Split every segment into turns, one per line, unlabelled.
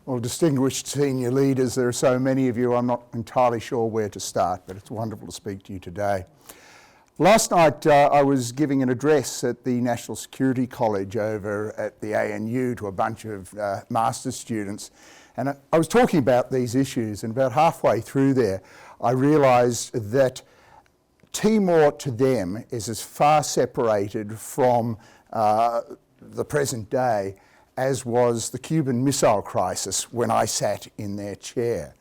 Well, distinguished senior leaders, there are so many of you, I'm not entirely sure where to start, but it's wonderful to speak to you today. Last night I was giving an address at the National Security College over at the ANU to a bunch of master's students, and I was talking about these issues, and about halfway through there I realised that Timor to them is as far separated from the present day as was the Cuban Missile Crisis when I sat in their chair.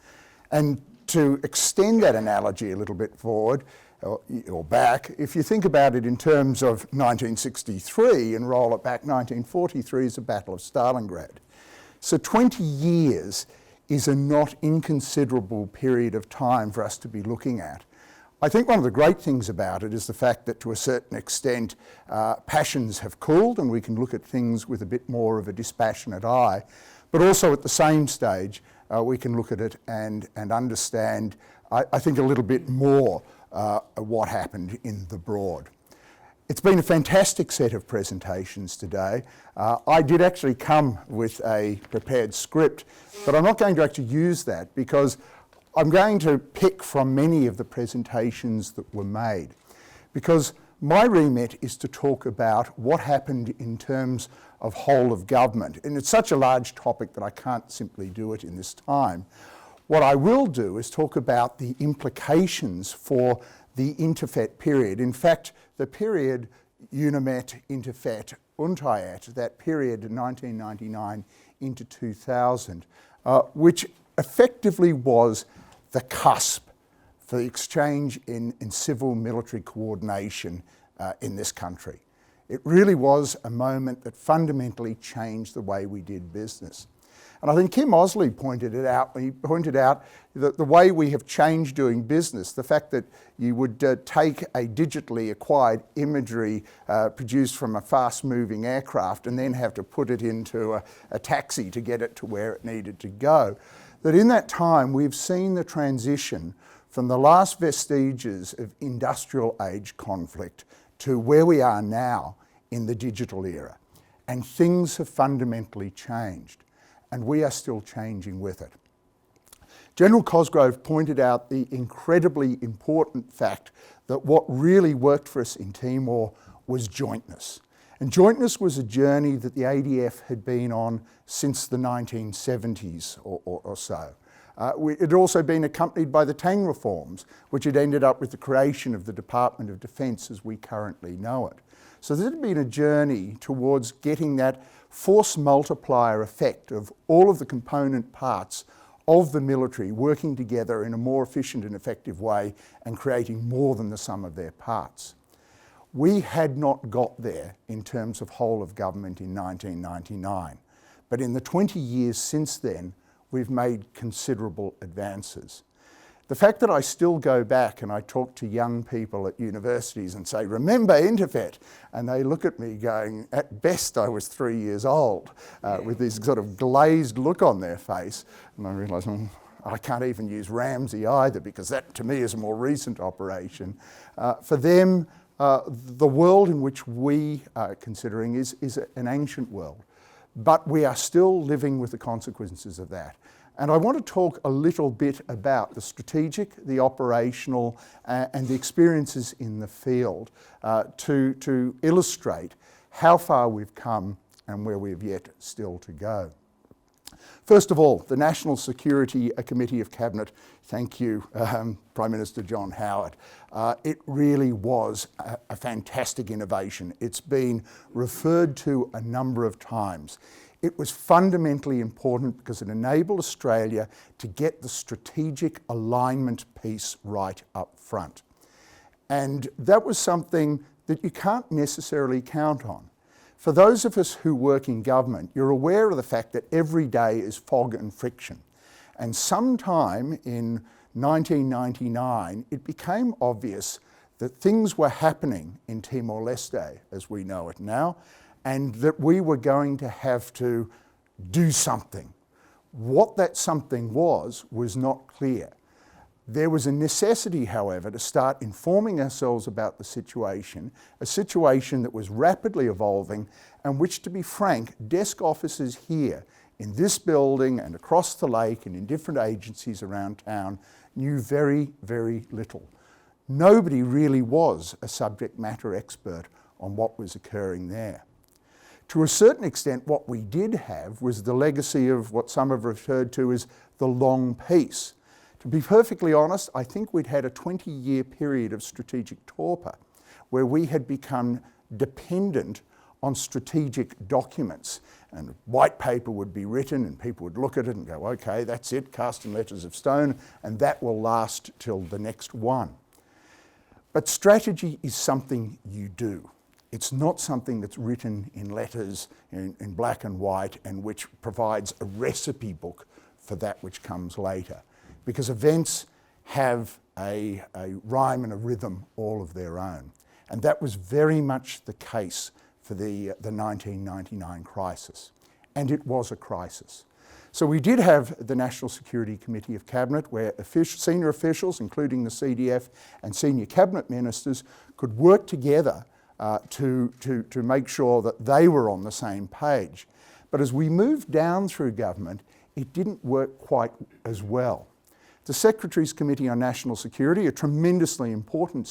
And to extend that analogy a little bit forward, or back, if you think about it in terms of 1963 and roll it back, 1943 is the Battle of Stalingrad. So 20 years is a not inconsiderable period of time for us to be looking at. I think one of the great things about it is the fact that to a certain extent passions have cooled and we can look at things with a bit more of a dispassionate eye, but also at the same stage we can look at it and understand, I think, a little bit more what happened in the broad. It's been a fantastic set of presentations today. I did actually come with a prepared script, but I'm not going to actually use that because I'm going to pick from many of the presentations that were made, because my remit is to talk about what happened in terms of whole of government. And it's such a large topic that I can't simply do it in this time. What I will do is talk about the implications for the INTERFET period. In fact, the period UNIMET, INTERFET, UNTIAT, that period in 1999 into 2000, which effectively was the cusp for the exchange in civil-military coordination in this country. It really was a moment that fundamentally changed the way we did business. And I think Kim Osley pointed it out when he pointed out that the way we have changed doing business, the fact that you would take a digitally acquired imagery produced from a fast-moving aircraft and then have to put it into a taxi to get it to where it needed to go, that in that time we've seen the transition from the last vestiges of industrial age conflict to where we are now in the digital era. And things have fundamentally changed, and we are still changing with it. General Cosgrove pointed out the incredibly important fact that what really worked for us in Timor was jointness. And jointness was a journey that the ADF had been on since the 1970s or so. It had also been accompanied by the Tang reforms, which had ended up with the creation of the Department of Defence as we currently know it. So there had been a journey towards getting that force multiplier effect of all of the component parts of the military working together in a more efficient and effective way and creating more than the sum of their parts. We had not got there in terms of whole of government in 1999, but in the 20 years since then, we've made considerable advances. The fact that I still go back and I talk to young people at universities and say, remember INTERFET? And they look at me going, at best I was 3 years old, with this sort of glazed look on their face. And I realise, I can't even use Ramsey either, because that to me is a more recent operation. For them, the world in which we are considering is an ancient world, but we are still living with the consequences of that. And I want to talk a little bit about the strategic, the operational, and the experiences in the field to illustrate how far we've come and where we've yet still to go. First of all, the National Security Committee of Cabinet, thank you, Prime Minister John Howard. It really was a fantastic innovation. It's been referred to a number of times. It was fundamentally important because it enabled Australia to get the strategic alignment piece right up front. And that was something that you can't necessarily count on. For those of us who work in government, you're aware of the fact that every day is fog and friction. And sometime in 1999, it became obvious that things were happening in Timor-Leste, as we know it now, and that we were going to have to do something. What that something was not clear. There was a necessity, however, to start informing ourselves about the situation, a situation that was rapidly evolving and which, to be frank, desk officers here in this building and across the lake and in different agencies around town knew very, very little. Nobody really was a subject matter expert on what was occurring there. To a certain extent, what we did have was the legacy of what some have referred to as the long peace. To be perfectly honest, I think we'd had a 20-year period of strategic torpor where we had become dependent on strategic documents, and white paper would be written and people would look at it and go, okay, that's it, cast in letters of stone, and that will last till the next one. But strategy is something you do. It's not something that's written in letters in black and white and which provides a recipe book for that which comes later. Because events have a rhyme and a rhythm all of their own. And that was very much the case for the 1999 crisis. And it was a crisis. So we did have the National Security Committee of Cabinet where senior officials, including the CDF and senior cabinet ministers, could work together to make sure that they were on the same page. But as we moved down through government, it didn't work quite as well. The Secretary's Committee on National Security, a tremendously important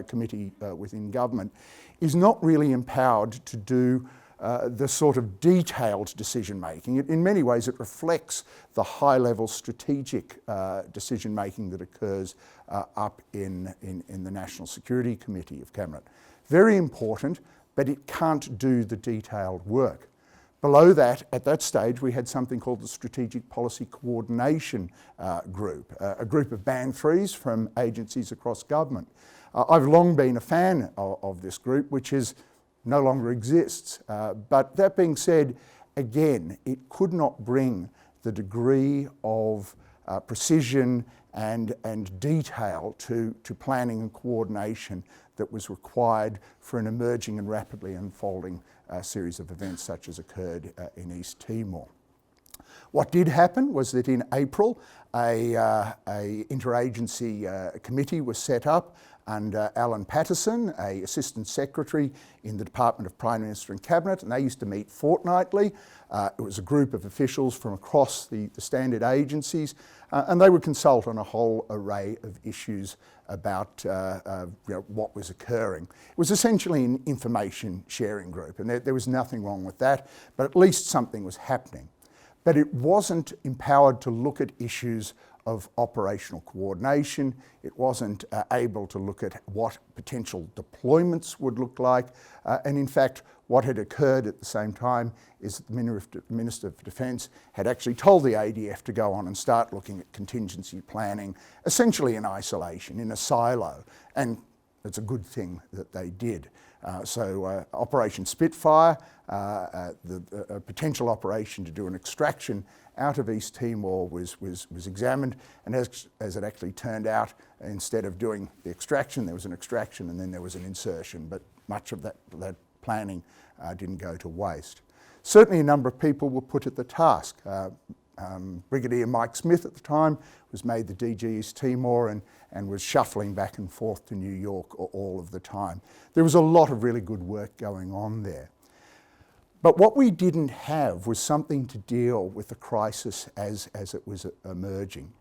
committee within government, is not really empowered to do the sort of detailed decision making. In many ways it reflects the high level strategic decision making that occurs up in the National Security Committee of Cabinet. Very important, but it can't do the detailed work. Below that, at that stage, we had something called the Strategic Policy Coordination Group, a group of band threes from agencies across government. I've long been a fan of this group, which no longer exists. But that being said, again, it could not bring the degree of precision and detail to planning and coordination that was required for an emerging and rapidly unfolding series of events such as occurred in East Timor. What did happen was that in April, a interagency committee was set up under Alan Patterson, an Assistant Secretary in the Department of Prime Minister and Cabinet, and they used to meet fortnightly. It was a group of officials from across the standard agencies, and they would consult on a whole array of issues about what was occurring. It was essentially an information sharing group, and there was nothing wrong with that, but at least something was happening. But it wasn't empowered to look at issues of operational coordination. It wasn't able to look at what potential deployments would look like. And in fact, what had occurred at the same time is that the Minister of Defence had actually told the ADF to go on and start looking at contingency planning, essentially in isolation, in a silo. And it's a good thing that they did. So Operation Spitfire, a potential operation to do an extraction out of East Timor was examined, and as it actually turned out, instead of doing the extraction, there was an extraction and then there was an insertion, but much of that planning didn't go to waste. Certainly a number of people were put at the task. Brigadier Mike Smith at the time was made the DG East Timor and was shuffling back and forth to New York all of the time. There was a lot of really good work going on there. But what we didn't have was something to deal with the crisis as it was emerging.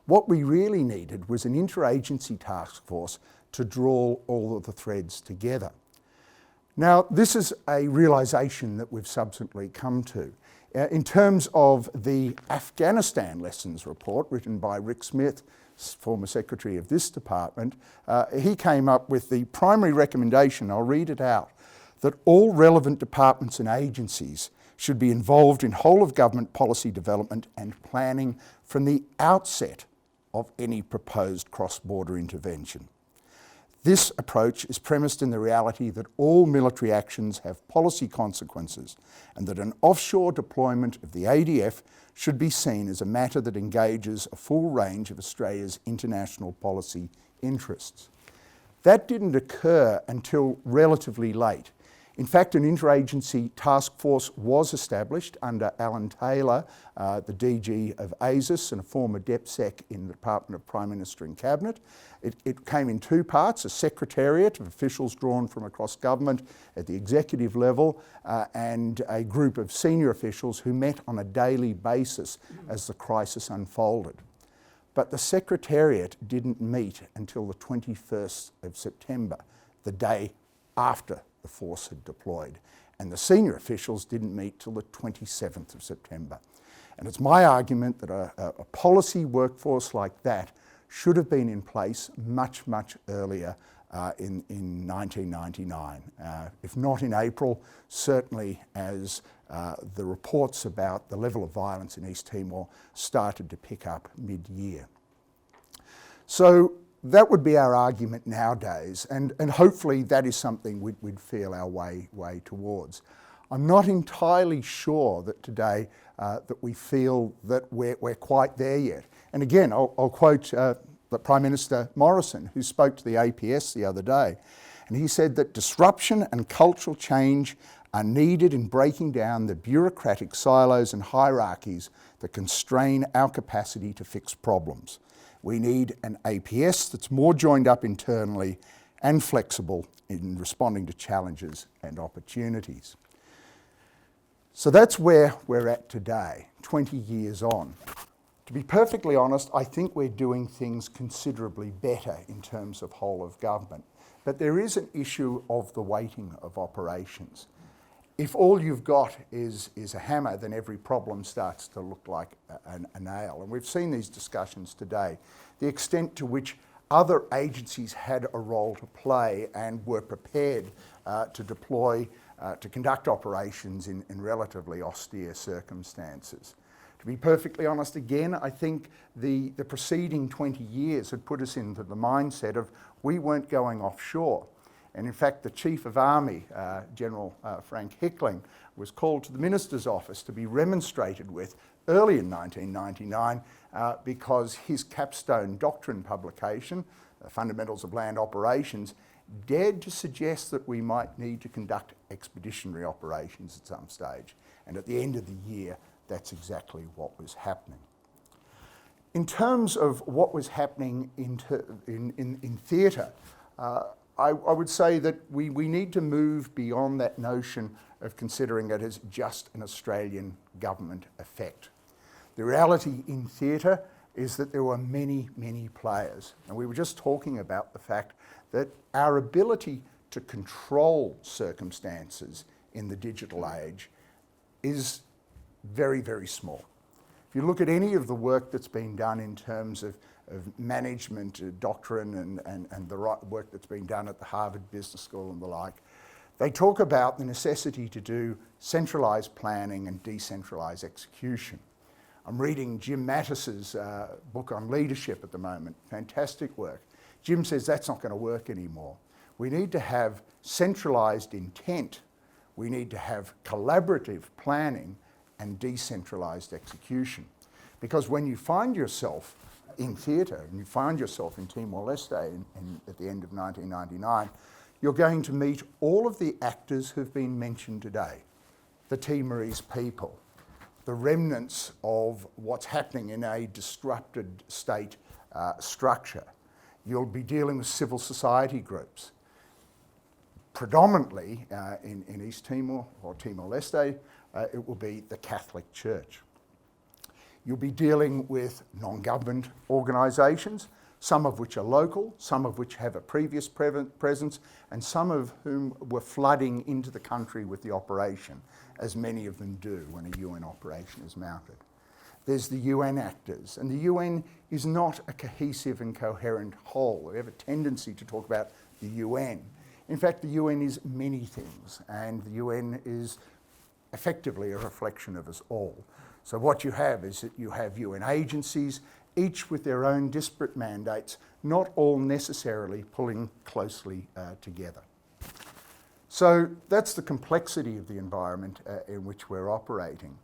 What we really needed was an interagency task force to draw all of the threads together. Now, this is a realisation that we've subsequently come to. In terms of the Afghanistan Lessons Report written by Rick Smith, former Secretary of this department, he came up with the primary recommendation, I'll read it out, that all relevant departments and agencies should be involved in whole of government policy development and planning from the outset of any proposed cross-border intervention. This approach is premised in the reality that all military actions have policy consequences and that an offshore deployment of the ADF should be seen as a matter that engages a full range of Australia's international policy interests. That didn't occur until relatively late. In fact, an interagency task force was established under Alan Taylor, the DG of ASIS and a former DepSec in the Department of Prime Minister and Cabinet. It came in two parts: a secretariat of officials drawn from across government at the executive level and a group of senior officials who met on a daily basis as the crisis unfolded. But the secretariat didn't meet until the 21st of September, the day after the force had deployed, and the senior officials didn't meet till the 27th of September. And it's my argument that a policy workforce like that should have been in place much, much earlier in 1999. If not in April, certainly as the reports about the level of violence in East Timor started to pick up mid-year. So that would be our argument nowadays, and hopefully that is something we'd feel our way towards. I'm not entirely sure that today that we feel that we're quite there yet. And again, I'll quote the Prime Minister Morrison, who spoke to the APS the other day, and he said that disruption and cultural change are needed in breaking down the bureaucratic silos and hierarchies that constrain our capacity to fix problems. We need an APS that's more joined up internally and flexible in responding to challenges and opportunities. So that's where we're at today, 20 years on. To be perfectly honest, I think we're doing things considerably better in terms of whole of government. But there is an issue of the weighting of operations. If all you've got is a hammer, then every problem starts to look like a nail. And we've seen these discussions today, the extent to which other agencies had a role to play and were prepared to deploy, to conduct operations in relatively austere circumstances. To be perfectly honest, again, I think the preceding 20 years had put us into the mindset of we weren't going offshore. And in fact, the Chief of Army, General Frank Hickling, was called to the Minister's office to be remonstrated with early in 1999 because his capstone doctrine publication, Fundamentals of Land Operations, dared to suggest that we might need to conduct expeditionary operations at some stage. And at the end of the year, that's exactly what was happening. In terms of what was happening in theatre, I would say that we need to move beyond that notion of considering it as just an Australian government effect. The reality in theatre is that there were many, many players. And we were just talking about the fact that our ability to control circumstances in the digital age is very, very small. If you look at any of the work that's been done in terms of management, doctrine, and the work that's been done at the Harvard Business School and the like, they talk about the necessity to do centralised planning and decentralised execution. I'm reading Jim Mattis's book on leadership at the moment, fantastic work. Jim says that's not going to work anymore. We need to have centralised intent, we need to have collaborative planning and decentralised execution. Because when you find yourself in theatre, and you find yourself in Timor-Leste at the end of 1999, you're going to meet all of the actors who've been mentioned today. The Timorese people, the remnants of what's happening in a disrupted state structure. You'll be dealing with civil society groups. Predominantly in East Timor or Timor-Leste, it will be the Catholic Church. You'll be dealing with non-government organisations, some of which are local, some of which have a previous presence, and some of whom were flooding into the country with the operation, as many of them do when a UN operation is mounted. There's the UN actors, and the UN is not a cohesive and coherent whole. We have a tendency to talk about the UN. In fact, the UN is many things, and the UN is effectively a reflection of us all. So what you have is that you have UN agencies, each with their own disparate mandates, not all necessarily pulling closely together. So that's the complexity of the environment in which we're operating.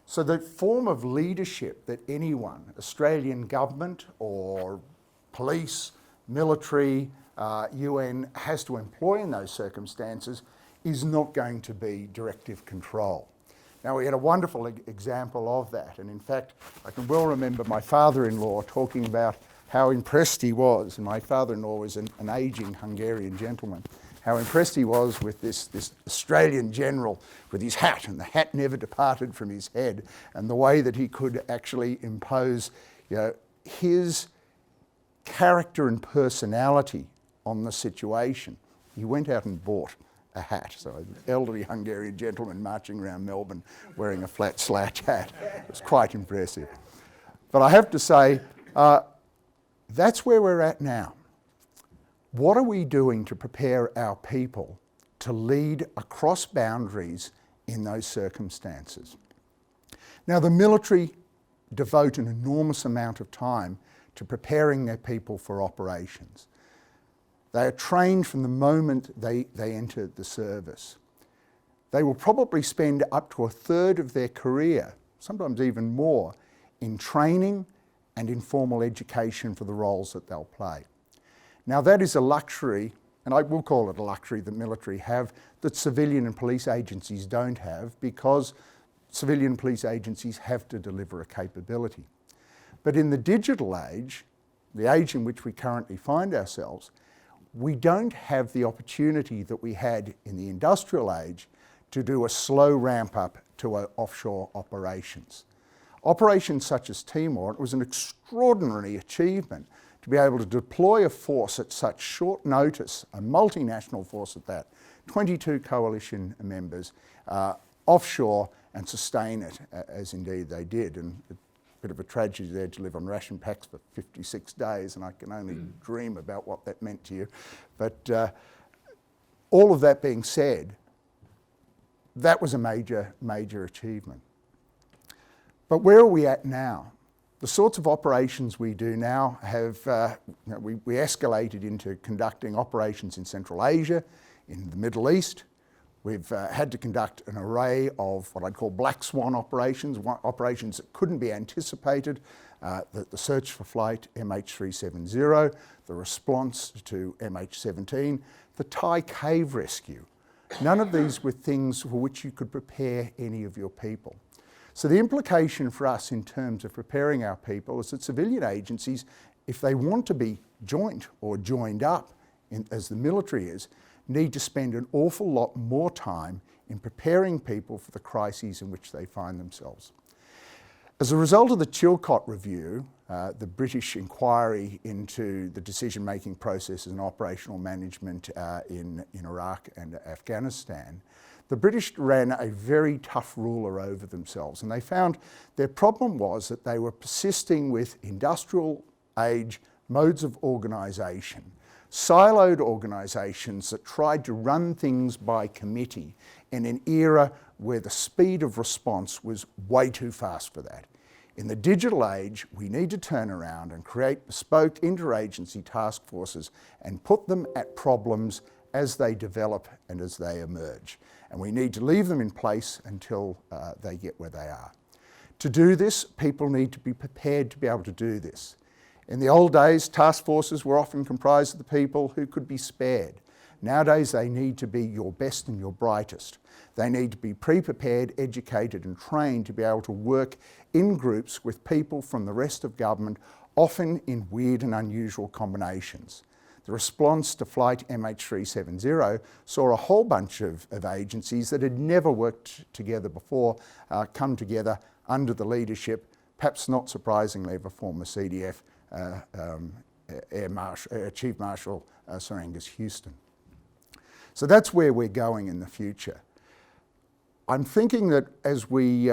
So the form of leadership that anyone, Australian government or police, military, UN, has to employ in those circumstances is not going to be directive control. Now, we had a wonderful example of that, and in fact, I can well remember my father-in-law talking about how impressed he was, and my father-in-law was an ageing Hungarian gentleman, how impressed he was with this Australian general with his hat, and the hat never departed from his head, and the way that he could actually impose, you know, his character and personality on the situation. He went out and bought a hat. So an elderly Hungarian gentleman marching around Melbourne wearing a flat slouch hat. It was quite impressive. But I have to say, that's where we're at now. What are we doing to prepare our people to lead across boundaries in those circumstances? Now, the military devote an enormous amount of time to preparing their people for operations. They are trained from the moment they enter the service. They will probably spend up to a third of their career, sometimes even more, in training and informal education for the roles that they'll play. Now, that is a luxury, and I will call it a luxury that military have, that civilian and police agencies don't have, because civilian police agencies have to deliver a capability. But in the digital age, the age in which we currently find ourselves, we don't have the opportunity that we had in the industrial age to do a slow ramp up to our offshore operations. Operations such as Timor, it was an extraordinary achievement to be able to deploy a force at such short notice, a multinational force at that, 22 coalition members offshore, and sustain it as indeed they did. And a bit of a tragedy there to live on ration packs for 56 days, and I can only dream about what that meant to you. But all of that being said, that was a major achievement. But where are we at now? The sorts of operations we do now have, we escalated into conducting operations in Central Asia, in the Middle East. We've had to conduct an array of what I'd call black swan operations, operations that couldn't be anticipated, the search for flight MH370, the response to MH17, the Thai cave rescue. None of these were things for which you could prepare any of your people. So the implication for us in terms of preparing our people is that civilian agencies, if they want to be joint or joined up, as the military is, need to spend an awful lot more time in preparing people for the crises in which they find themselves. As a result of the Chilcot Review, the British inquiry into the decision-making processes and operational management in Iraq and Afghanistan, the British ran a very tough ruler over themselves, and they found their problem was that they were persisting with industrial age modes of organisation, siloed organisations that tried to run things by committee in an era where the speed of response was way too fast for that. In the digital age, we need to turn around and create bespoke interagency task forces and put them at problems as they develop and as they emerge. And we need to leave them in place until they get where they are. To do this, people need to be prepared to be able to do this. In the old days, task forces were often comprised of the people who could be spared. Nowadays, they need to be your best and your brightest. They need to be pre-prepared, educated and trained to be able to work in groups with people from the rest of government, often in weird and unusual combinations. The response to Flight MH370 saw a whole bunch of agencies that had never worked together before come together under the leadership, perhaps not surprisingly, of a former CDF Chief Marshal Sir Angus Houston. So that's where we're going in the future. I'm thinking that as we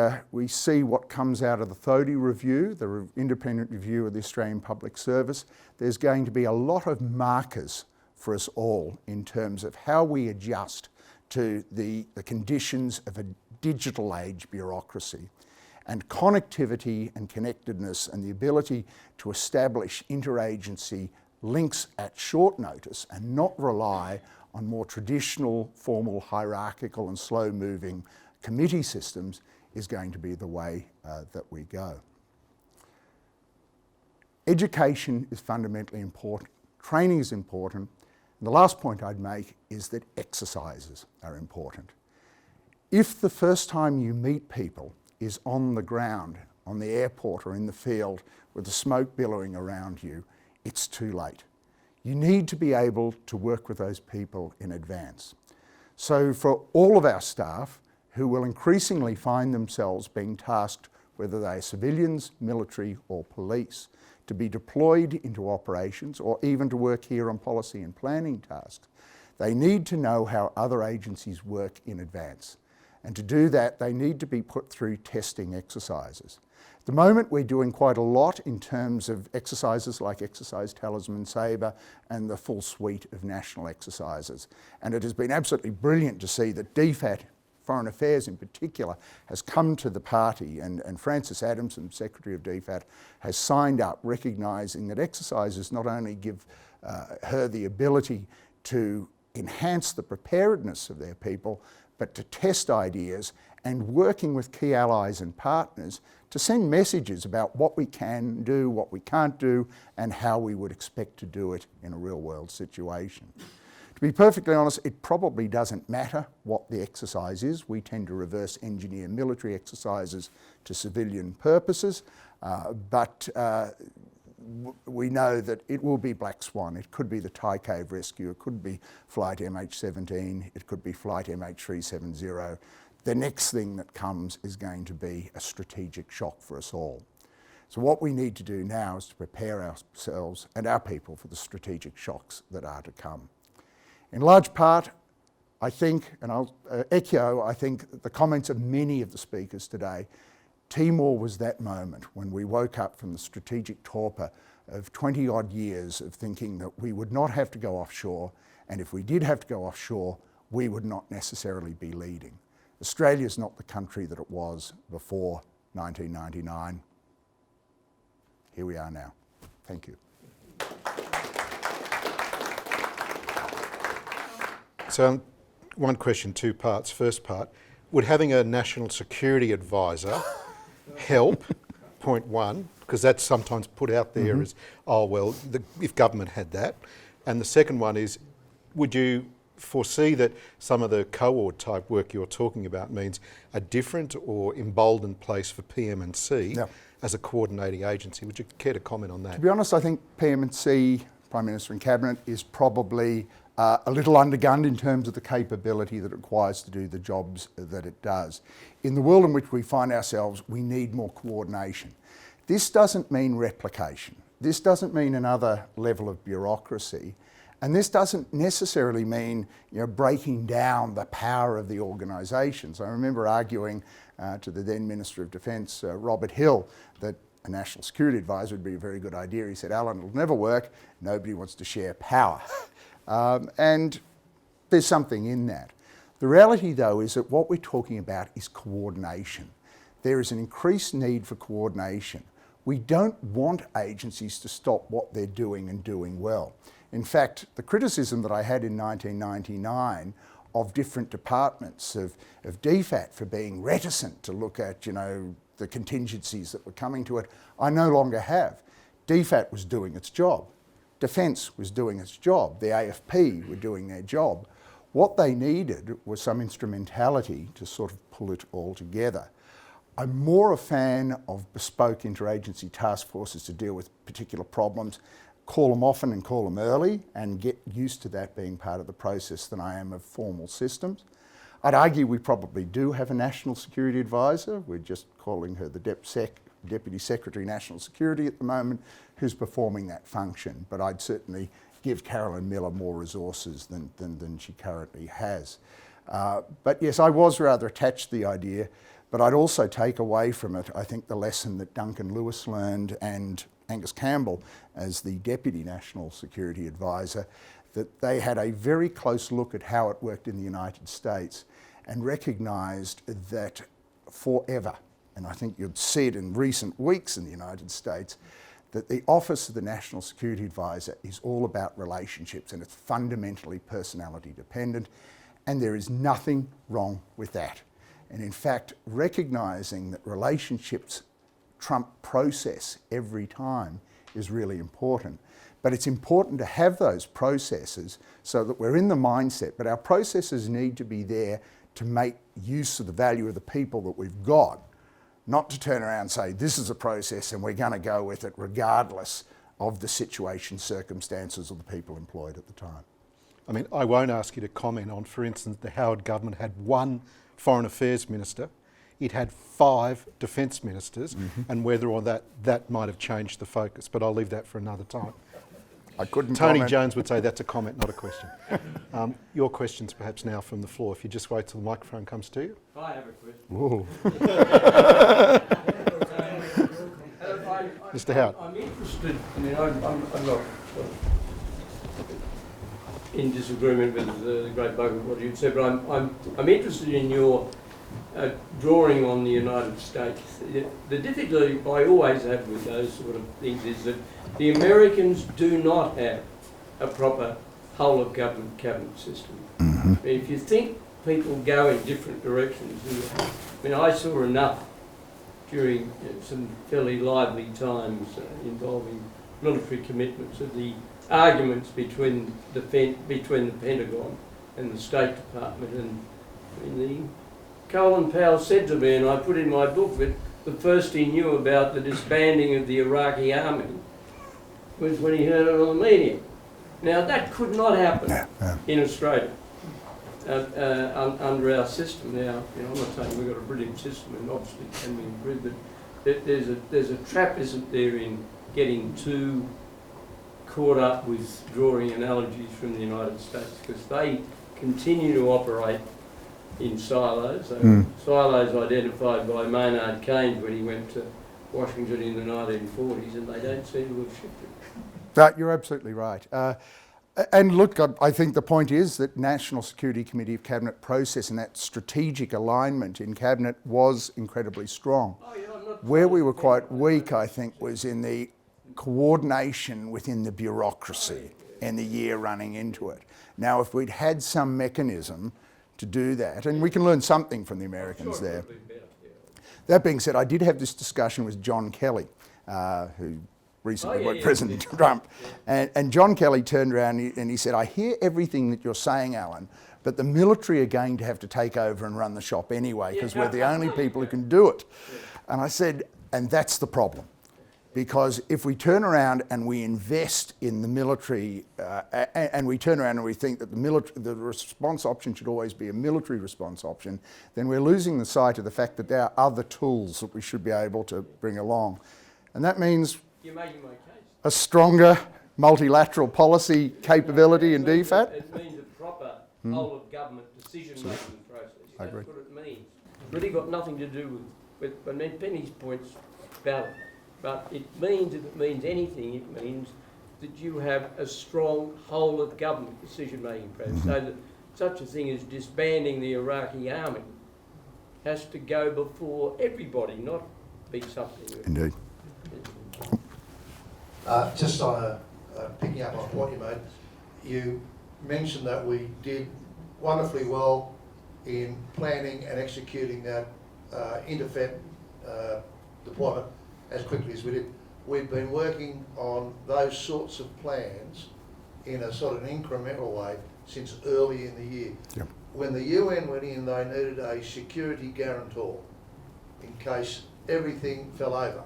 see what comes out of the Thodey Review, the independent review of the Australian Public Service, there's going to be a lot of markers for us all in terms of how we adjust to the conditions of a digital age bureaucracy. And connectivity and connectedness and the ability to establish interagency links at short notice and not rely on more traditional, formal, hierarchical and slow-moving committee systems is going to be the way that we go. Education is fundamentally important. Training is important. And the last point I'd make is that exercises are important. If the first time you meet people is on the ground, on the airport or in the field with the smoke billowing around you, it's too late. You need to be able to work with those people in advance. So for all of our staff who will increasingly find themselves being tasked, whether they are civilians, military or police, to be deployed into operations or even to work here on policy and planning tasks, they need to know how other agencies work in advance. And to do that, they need to be put through testing exercises. At the moment, we're doing quite a lot in terms of exercises like Exercise Talisman Sabre and the full suite of national exercises. And it has been absolutely brilliant to see that DFAT, Foreign Affairs in particular, has come to the party, and Frances Adamson, Secretary of DFAT, has signed up recognising that exercises not only give her the ability to enhance the preparedness of their people, but to test ideas and working with key allies and partners to send messages about what we can do, what we can't do, and how we would expect to do it in a real-world situation. To be perfectly honest, it probably doesn't matter what the exercise is. We tend to reverse engineer military exercises to civilian purposes, but we know that it will be Black Swan. It could be the Thai Cave Rescue, it could be Flight MH17, it could be Flight MH370. The next thing that comes is going to be a strategic shock for us all. So what we need to do now is to prepare ourselves and our people for the strategic shocks that are to come. In large part, I think, and I'll echo, I think the comments of many of the speakers today, Timor was that moment when we woke up from the strategic torpor of 20 odd years of thinking that we would not have to go offshore, and if we did have to go offshore, we would not necessarily be leading. Australia is not the country that it was before 1999. Here we are now. Thank you.
So one question, two parts. First part, would having a national security advisor help, point one, because that's sometimes put out there as, oh well, if government had that. And the second one is, would you foresee that some of the cohort type work you're talking about means a different or emboldened place for PM&C as a coordinating agency? Would you care to comment on that?
To be honest, I think PM&C, Prime Minister and Cabinet, is probably a little undergunned in terms of the capability that it requires to do the jobs that it does. In the world in which we find ourselves, we need more coordination. This doesn't mean replication. This doesn't mean another level of bureaucracy. And this doesn't necessarily mean, breaking down the power of the organisations. I remember arguing to the then Minister of Defence, Robert Hill, that a national security advisor would be a very good idea. He said, Alan, it'll never work. Nobody wants to share power. And there's something in that. The reality, though, is that what we're talking about is coordination. There is an increased need for coordination. We don't want agencies to stop what they're doing and doing well. In fact, the criticism that I had in 1999 of different departments of DFAT for being reticent to look at, the contingencies that were coming to it, I no longer have. DFAT was doing its job. Defence was doing its job. The AFP were doing their job. What they needed was some instrumentality to sort of pull it all together. I'm more a fan of bespoke interagency task forces to deal with particular problems, call them often and call them early, and get used to that being part of the process than I am of formal systems. I'd argue we probably do have a National Security Advisor. We're just calling her the Deputy Secretary National Security at the moment, who's performing that function. But I'd certainly give Carolyn Miller more resources than she currently has. But yes, I was rather attached to the idea, but I'd also take away from it, I think, the lesson that Duncan Lewis learned and Angus Campbell as the Deputy National Security Advisor, that they had a very close look at how it worked in the United States and recognised that forever, and I think you'd see it in recent weeks in the United States, that the Office of the National Security Advisor is all about relationships, and it's fundamentally personality dependent, and there is nothing wrong with that. And in fact, recognising that relationships trump process every time is really important. But it's important to have those processes so that we're in the mindset, but our processes need to be there to make use of the value of the people that we've got, not to turn around and say, this is a process and we're going to go with it regardless of the situation, circumstances of the people employed at the time.
I mean, I won't ask you to comment on, for instance, the Howard government had one Foreign Affairs Minister, it had 5 Defence Ministers, and whether or that might have changed the focus, but I'll leave that for another time.
I couldn't
Tony
comment.
Jones would say that's a comment, not a question. Your questions perhaps now from the floor, if you just wait till the microphone comes to you.
I have a question.
Whoa.
Mr. Howard.
I'm interested, I mean, I'm not in disagreement with the great bulk of what you said, but I'm interested in your drawing on the United States. The difficulty I always have with those sort of things is that the Americans do not have a proper whole of government cabinet system. If you think people go in different directions, I mean, I saw enough during some fairly lively times involving military commitments of the arguments between the Pentagon and the State Department, and the Colin Powell said to me, and I put in my book, that the first he knew about the disbanding of the Iraqi army was when he heard it on the media. Now that could not happen in Australia under our system. Now, you know, I'm not saying we've got a brilliant system, and obviously it can be improved, but there's a trap, isn't there, in getting too caught up with drawing analogies from the United States, because they continue to operate in silos. Silos identified by Maynard Keynes when he went to Washington in the 1940s, and they don't seem to have shifted.
You're absolutely right. And look, I think the point is that National Security Committee of Cabinet process and that strategic alignment in Cabinet was incredibly strong.
Oh, yeah, I'm not
Where we were quite weak, I think, was in the coordination within the bureaucracy and the year running into it. Now, if we'd had some mechanism to do that, and we can learn something from the Americans there. That being said, I did have this discussion with John Kelly, who recently worked President Trump, and John Kelly turned around and he said, I hear everything that you're saying, Alan, but the military are going to have to take over and run the shop anyway, because we're the only people who can do it. And I said, and that's the problem. Because if we turn around and we invest in the military, and we turn around and we think that the response option should always be a military response option, then we're losing the sight of the fact that there are other tools that we should be able to bring along. And that means
You're making my case.
a stronger multilateral policy capability in DFAT.
It means a proper whole of government decision-making process.
I agree.
That's what it means. It's really got nothing to do with I mean, Penny's point's valid. But it means, if it means anything, it means that you have a strong whole of government decision-making process. So that such a thing as disbanding the Iraqi army has to go before everybody, not be something.
Indeed.
Just on picking up on what you made, you mentioned that we did wonderfully well in planning and executing that INTERFET deployment as quickly as we did. We've been working on those sorts of plans in a sort of incremental way since early in the year.
Yep.
When the UN went in, they needed a security guarantor in case everything fell over.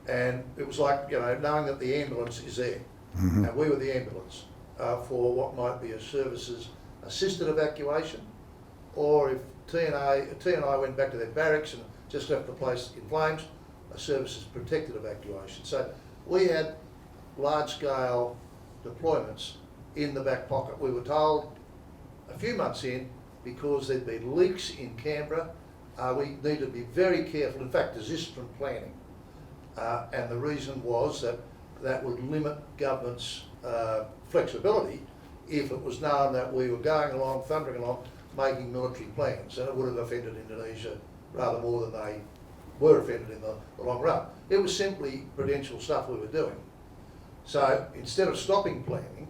And it was like, you know, knowing that the ambulance is there. And we were the ambulance for what might be a services assisted evacuation, or if TNI went back to their barracks and just left the place in flames, a services protected evacuation. So we had large-scale deployments in the back pocket. We were told a few months in, because there'd been leaks in Canberra, we need to be very careful, in fact desist from planning. And the reason was that would limit government's flexibility if it was known that we were going along, thundering along, making military plans, and it would have offended Indonesia rather more than they were offended in the long run. It was simply prudential stuff we were doing. So instead of stopping planning,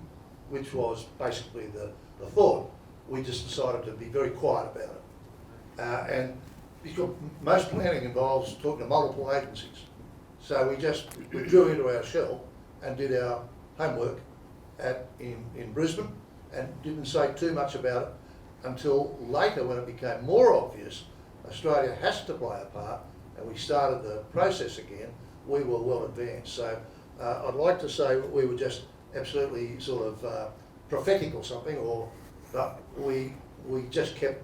which was basically the thought, we just decided to be very quiet about it. And because most planning involves talking to multiple agencies. So we drew into our shell and did our homework in Brisbane, and didn't say too much about it until later, when it became more obvious Australia has to play a part, and we started the process again. We were well advanced. So I'd like to say we were just absolutely sort of prophetic or something, but we just kept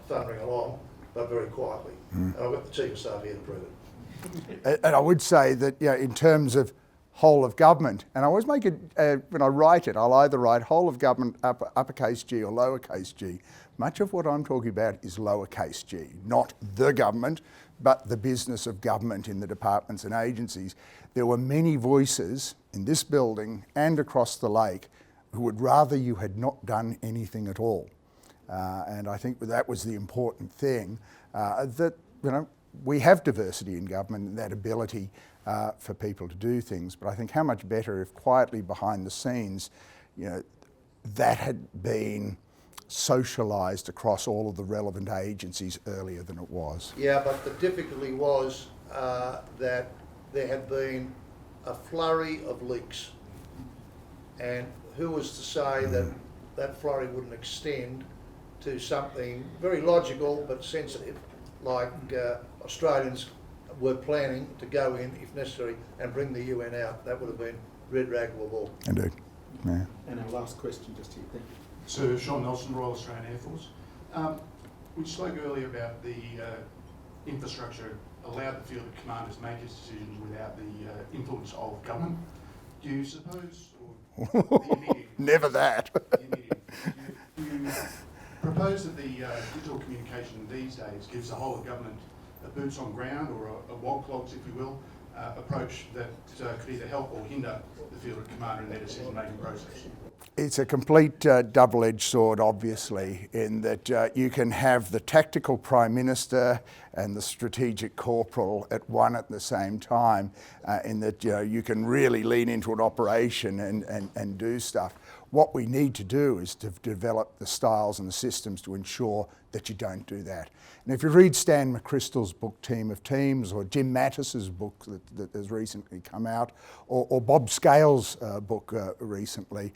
thundering along, but very quietly. And I've got the Chief of Staff here to prove it.
And I would say that, you know, in terms of whole of government, and I always make it, when I write it, I'll either write whole of government uppercase G or lowercase g. Much of what I'm talking about is lowercase g, not the government, but the business of government in the departments and agencies. There were many voices in this building and across the lake who would rather you had not done anything at all. And I think that was the important thing, that, you know, we have diversity in government and that ability for people to do things, but I think how much better if quietly behind the scenes, you know, that had been socialised across all of the relevant agencies earlier than it was.
Yeah, but the difficulty was that there had been a flurry of leaks, and who was to say that that flurry wouldn't extend to something very logical but sensitive, like Australians were planning to go in, if necessary, and bring the UN out. That would have been red rag of all.
Indeed. Yeah.
And our last question just here, thank you.
Sir Sean Nelson, Royal Australian Air Force. We spoke earlier about the infrastructure allowed the field of commanders make its decisions without the influence of government. Do you suppose, or the immediate...
Never that.
Do you propose that the digital communication these days gives the whole of government a boots on ground, or a wog clogs, if you will, approach that could either help or hinder the field of commander in their decision-making process?
It's a complete double-edged sword, obviously, in that you can have the tactical Prime Minister and the strategic corporal at the same time, in that, you know, you can really lean into an operation and do stuff. What we need to do is to develop the styles and the systems to ensure that you don't do that. And if you read Stan McChrystal's book, Team of Teams, or Jim Mattis's book that has recently come out, or Bob Scales' book recently,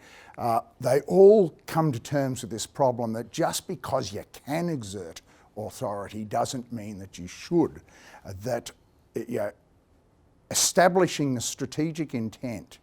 they all come to terms with this problem that just because you can exert authority doesn't mean that you should. That, you know, establishing the strategic intent,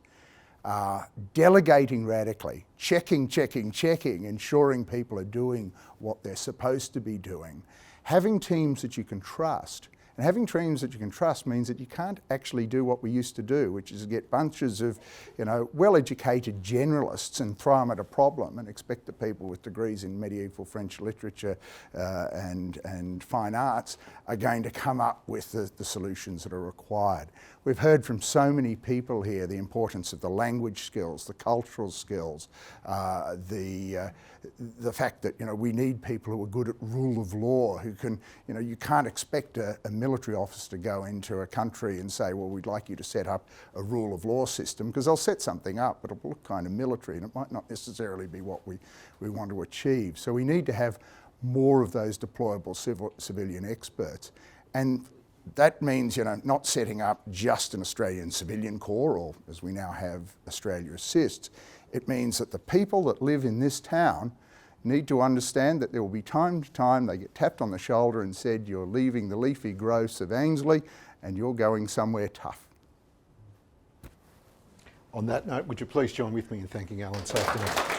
delegating radically, checking, ensuring people are doing what they're supposed to be doing, having teams that you can trust. And having teams that you can trust means that you can't actually do what we used to do, which is get bunches of, you know, well-educated generalists and throw them at a problem and expect that people with degrees in medieval French literature and fine arts are going to come up with the solutions that are required. We've heard from so many people here the importance of the language skills, the cultural skills, the fact that, you know, we need people who are good at rule of law, who can, you know, you can't expect a military officer to go into a country and say, well, we'd like you to set up a rule of law system, because they'll set something up, but it'll look kind of military and it might not necessarily be what we want to achieve. So we need to have more of those deployable civilian experts. And that means, you know, not setting up just an Australian Civilian Corps, or as we now have, Australia Assists. It means that the people that live in this town need to understand that there will be time to time they get tapped on the shoulder and said, you're leaving the leafy growths of Ainsley and you're going somewhere tough.
On that note, would you please join with me in thanking Alan this afternoon?